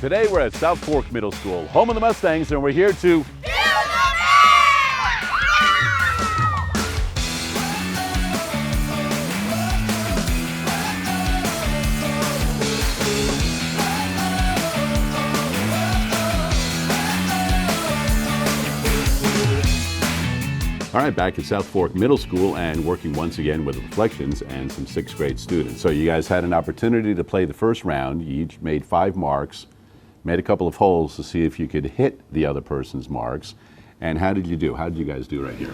Today we're at South Fork Middle School, home of the Mustangs, and we're here to All right, back at South Fork Middle School and working once again with Reflections and some 6th grade students. So you guys had an opportunity to play the first round. You each made 5 marks, made a couple of holes to see if you could hit the other person's marks. And how did you do? How did you guys do right here?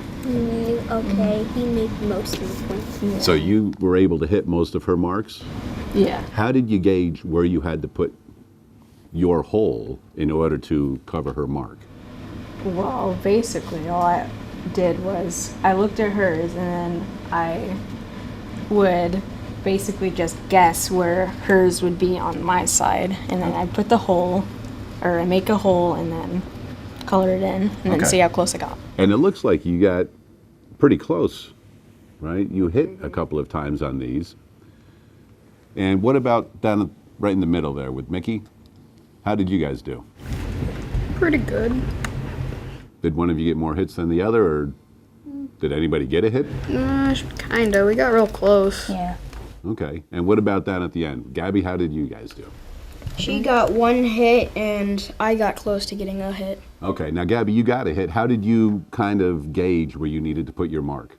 Okay, he made most of the points. Yeah. So you were able to hit most of her marks? Yeah. How did you gauge where you had to put your hole in order to cover her mark? Well, basically all I did was I looked at hers and then I would basically just guess where hers would be on my side, and then I put the hole, or I make a hole and then color it in and then see how close I got. And it looks like you got pretty close, right? You hit a couple of times on these. And what about down right in the middle there with Mickey? How did you guys do? Pretty good. Did one of you get more hits than the other, or did anybody get a hit? Kinda. We got real close. Yeah. Okay. And what about down at the end? Gabby, how did you guys do? She got 1 hit, and I got close to getting a hit. Okay. Now, Gabby, you got a hit. How did you kind of gauge where you needed to put your mark?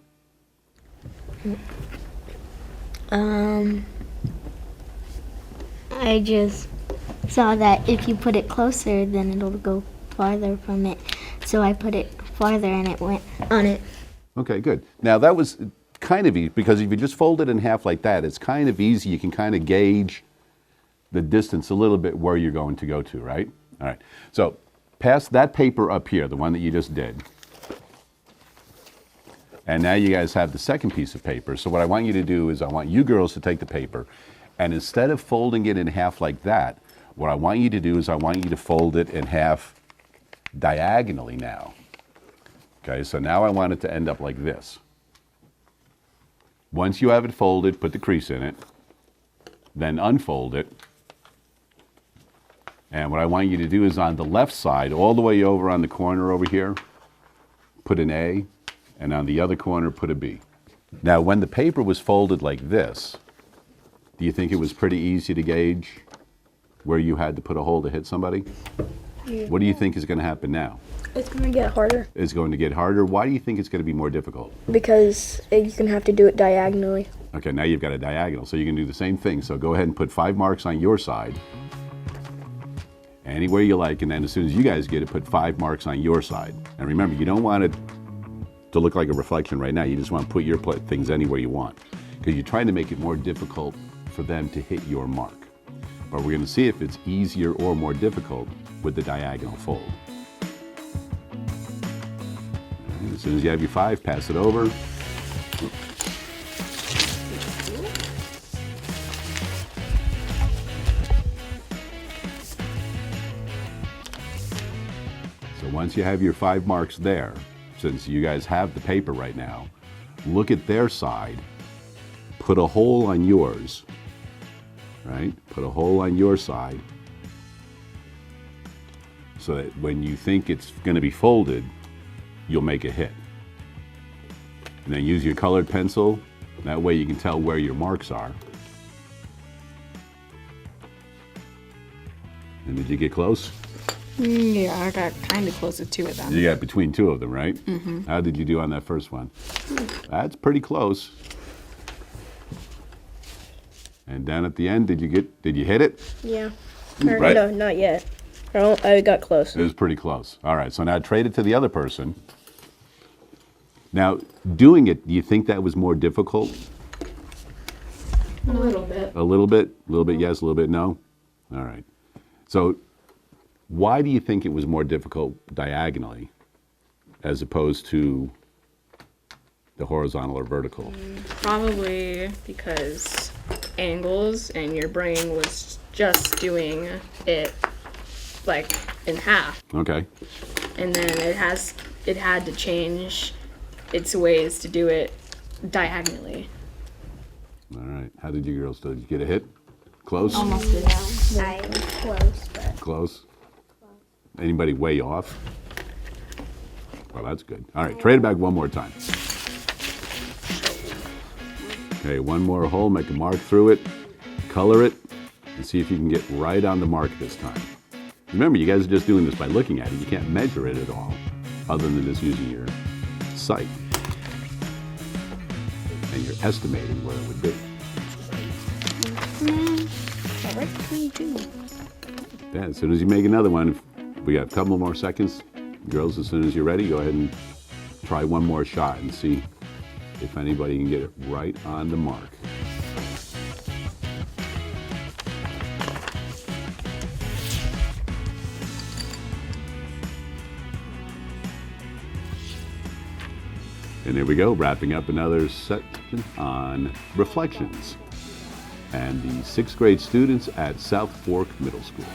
I just saw that if you put it closer, then it'll go farther from it. So I put it farther and it went on it. Okay, good. Now, that was kind of easy, because if you just fold it in half like that, it's kind of easy. You can kind of gauge the distance a little bit where you're going to go to, right? All right. So pass that paper up here, the one that you just did. And now you guys have the second piece of paper. So what I want you to do is I want you girls to take the paper, and instead of folding it in half like that, what I want you to do is I want you to fold it in half diagonally now. Okay, so now I want it to end up like this. Once you have it folded, put the crease in it, then unfold it. And what I want you to do is on the left side, all the way over on the corner over here, put an A, and on the other corner, put a B. Now, when the paper was folded like this, do you think it was pretty easy to gauge where you had to put a hole to hit somebody? Yeah. What do you think is going to happen now? It's going to get harder. It's going to get harder. Why do you think it's going to be more difficult? Because you're going to have to do it diagonally. Okay, now you've got a diagonal, so you can do the same thing. So go ahead and put 5 marks on your side, anywhere you like, and then as soon as you guys get it, put 5 marks on your side. And remember, you don't want it to look like a reflection right now. You just want to put your things anywhere you want, because you're trying to make it more difficult for them to hit your mark. But we're going to see if it's easier or more difficult with the diagonal fold. And as soon as you have your 5, pass it over. So once you have your 5 marks there, since you guys have the paper right now, look at their side, put a hole on yours, right? Put a hole on your side, so that when you think it's going to be folded, you'll make a hit. And then use your colored pencil. That way you can tell where your marks are. And did you get close? Yeah, I got kind of close to 2 of them. You got between 2 of them, right? Mm-hmm. How did you do on that first one? That's pretty close. And down at the end, did you hit it? Yeah. Right. No, not yet. I got close. It was pretty close. All right, so now trade it to the other person. Now, doing it, do you think that was more difficult? A little bit. A little bit? A little bit yes, a little bit no? All right. So why do you think it was more difficult diagonally as opposed to the horizontal or vertical? Probably because angles, and your brain was just doing it like in half, Okay. and then it had to change its ways to do it diagonally. All right. How did you girls do? Did you get a hit? Close? Almost did. I was close, but Close? Anybody way off? Well, that's good. All right, trade it back one more time. Okay, one more hole, make a mark through it, color it, and see if you can get right on the mark this time. Remember, you guys are just doing this by looking at it. You can't measure it at all, other than just using your sight. And you're estimating where it would be. Yeah, as soon as you make another one, we got a couple more seconds. Girls, as soon as you're ready, go ahead and try one more shot and see if anybody can get it right on the mark. And there we go, wrapping up another section on reflections and the 6th grade students at South Fork Middle School.